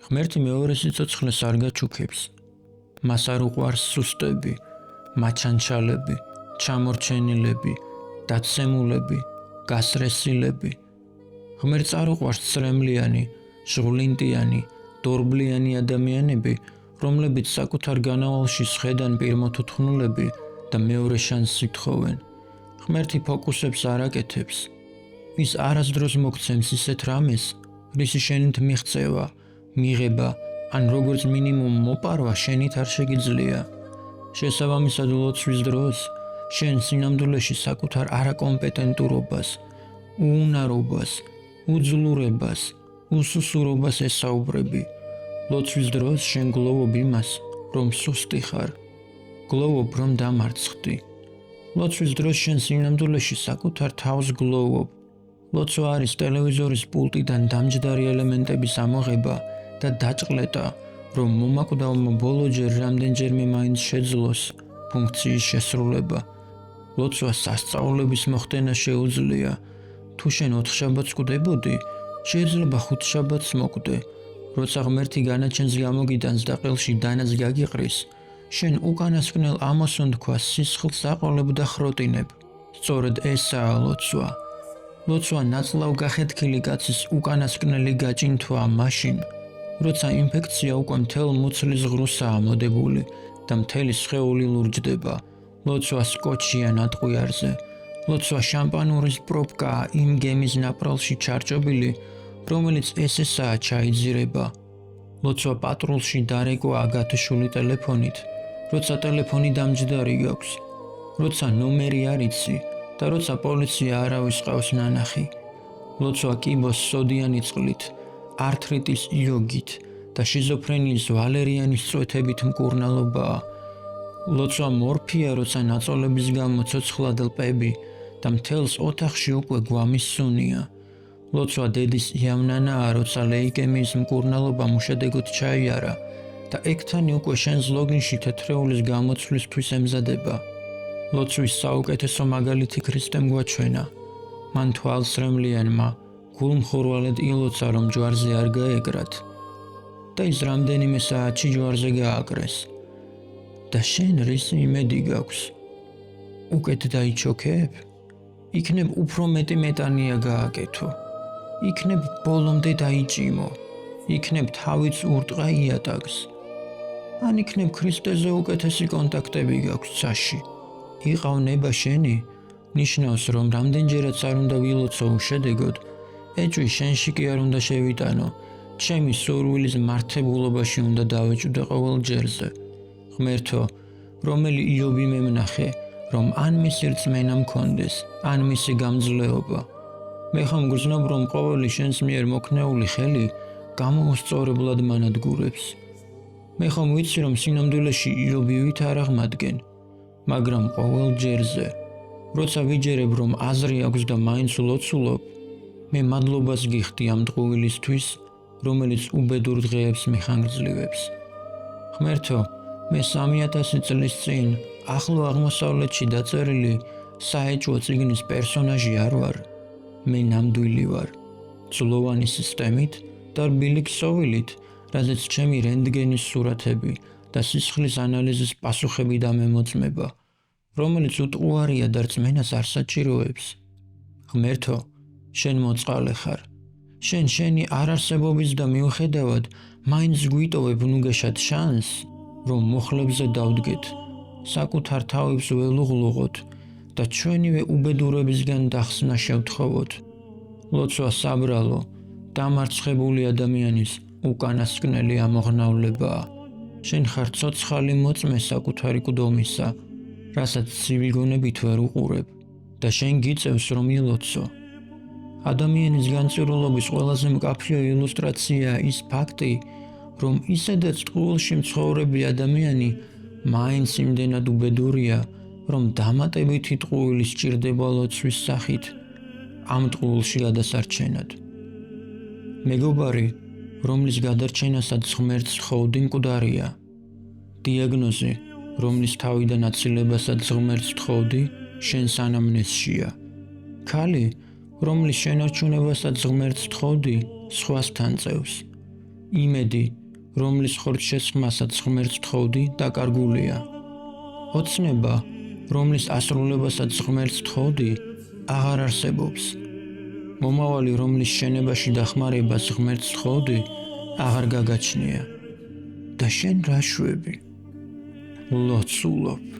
ღმერთი მეორე სიცოცხლეს არ გაჩუქებს. მას არ უყვარს სუსტები, მაჩანჩალები, ჩამორჩენილები, დაცემულები, გასრესილები. ღმერთს არ უყვარს წრემლიანი, ჟღვლინტიანი, დორბლიანი ადამიანები, რომლებიც საკუთარ განავალში სხედან პირმოთუთხნულები და მეორე შანსს ითხოვენ. ღმერთი ფოკუსებს არ აკეთებს. ის არასდროს მოგცემს ისეთ რამეს, რისი შენით მიღწევა, მიღება ან როგორც მინიმუმ მოპარვა შენით არ შეგიძლია. შესაბამისად ლოცვის დროს შენ სინამდვილეში საკუთარ არაკომპეტენტურობას, უუნარობას, უძლურებას, უსუსურობას ესაუბრები. ლოცვის დროს შენ გლოვობ იმას, რომ სუსტი ხარ. გლოვობ, რომ დამარცხდი. ლოცვის დროს შენ სინამდვილეში საკუთარ თავს გლოვობ. ლოცვა არის ტელევიზორის პულტიდან დამჯდარი ელემენტების ამოღება და დაჭყლეტა, რომ მომაკვდავმა ბოლოჯერ რამდენჯერმე მაინც შეძლოს ფუნქციის შესრულება. ლოცვა სასწაულების მოხდენა შეუძლია. თუ შენ 4 შაბათს კვდებოდი, შეიძლება 5 შაბათს მოკვდე. როცა ღმერთი განაჩენს გამოგიტანს და ყელში დანას გაგიყრის, შენ უკანასკნელ ამოსუნთქვას სისხლს აყოლებ და ხროტინებ. სწორედ ესაა ლოცვა. ლოცვა ნაწლავ გახეთქილი კაცის უკანასკნელი გაჭინთვაა მაშინ, როცა ინფექცია უკვე მთელ მუცლის ღრუსაა მოდებული და მთელი სხეული ლურჯდება. ლოცვა სკოჩია ნატყვიარზე. ლოცვა შამპანურის პროპკაა იმ გემის ნაპრალში ჩარჭობილი, რომელიც ესესაა ჩაიძირება. ლოცვა პატრულში დარეკვაა გათიშული ტელეფონით, როცა ტელეფონი დამჯდარი გაქვს, როცა ნომერი არ იცი და როცა პოლიცია არავის ყავს ნანახი. ლოცვა კიბოს სოდიანი წყლით, ართრიტის იოგით და შიზოფრენიის ვალერიანის წვეთებით მკურნალობაა. ლოცვა მორფია, როცა ნაწოლების გამო ცოცხლად ლპები და მთელს ოთახში უკვე გვამის სუნია. ლოცვა დედის იავნანაა, როცა ლეიკემიის მკურნალობა უშედეგოდ ჩაიარა და ექთანი უკვე შენს ლოგინში თეთრეულის გამოცვლისთვის ემზადება. ლოცვის საუკეთესო მაგალითი ქრისტემ გვაჩვენა. მან თვალსრემლიანმა გულმხურვალედ ილოცა, რომ ჯვარზე არ გაეკრათ და ის რამდენიმე საათში ჯვარზე გააკრეს. და შენ რისი იმედი გაქვს? უკეთ დაიჩოქებ? იქნებ უფრო მეტი მეტანია გააკეთო. იქნებ ბოლომდე დაიჭიმო. იქნებ თავიც ურტყა იატაკს. ან იქნებ ქრისტეზე უკეთესი კონტაქტები გაქვს ცაში. იყავ ნება შენი, ნიშნავს, რომ რამდენჯერაც არ უნდა ვილოცო უშედეგოდ, ეჭვი შენში კი არ უნდა შევიტანო, ჩემი სურვილის მართებულობაში უნდა დავეჭვდე ყოველ ჯერზე. ღმერთო, რომელი იობი მემნახე, რომ ან მისი რწმენა მქონდეს, ან მისი გამძლეობა. მე ხომ გრძნობ, რომ ყოველი შენს მიერ მოქნეული ხელი გამოუსწორებლად მანადგურებს. მე ხომ ვიცი, რომ სინამდვილეში იობივით არ აღმადგენ, მაგრამ ყოველ ჯერზე, როცა ვიჯერებ, რომ აზრი აქვს და მაინც ვლოცულობ, მე მადლობას გიხდი ამ ტყუილისთვის, რომელიც უბედურ დღეებს მეხანგრძლივებს. ღმერთო, მე 3000 წლის წინ ახლო აღმოსავლეთში დაწერილი საეჭვო წიგნის პერსონაჟი არ ვარ. მე ნამდვილი ვარ, ძლოვანი სისტემით და რბილი ქსოვილით, რაზეც ჩემი რენტგენის სურათები და სისხლის ანალიზის პასუხები დამემოწმება, რომელიც უტყუარია და რწმენას არ საჭიროებს. ღმერთო, შენ მოწყალე ხარ. შენ შენი არარსებობის და მიუხედავად მაინც გვიტოვებ ნუგეშად შანსს, რომ მუხლებზე დავდგეთ, საკუთარ თავებს ველუღლუღოთ და ჩვენივე უბედურებისგან დახსნა შევთხოვოთ. ლოცვა საბრალო, დამარცხებული ადამიანის უკანასკნელი ამოღნავლებაა. შენ ხარ ცოცხალი მოწმე საკუთარი ყდომისა, რასაც ცივი გონებით ვერ უყურებ და შენ გიწევს, რომ ილოცო. ადამიანის განწირულობის ყველაზე მკაფიო ილუსტრაციაა ის ფაქტი, რომ ისედაც ტყუილში მცხოვრები ადამიანი მაინც იმდენად უბედურია, რომ დამატებითი ტყუილი სჭირდება ლოცვის სახით ამ ტყუილში გადასარჩენად. მეგობარი, რომლის გადარჩენასაც ღმერთს ხოვდი მკვდარია. დიაგნოზი, რომლის თავიდან აცილებასაც ღმერთს თხოვდი, შენს ანამნეზშია. ქალი, რომლის შენარჩუნებასაც ღმერთს თხოვდი, სხვასთან წევს. იმედი, რომლის ხორცშესხმასაც ღმერთს თხოვდი, დაკარგულია. ოცნება, რომლის ასრულებასაც ღმერთს თხოვდი, აღარ არსებობს. მომავალი, რომლის შენებაში დახმარებას ღმერთს თხოვდი, აღარ გაგაჩნია. და შენ რა შვები? ლოცულობ.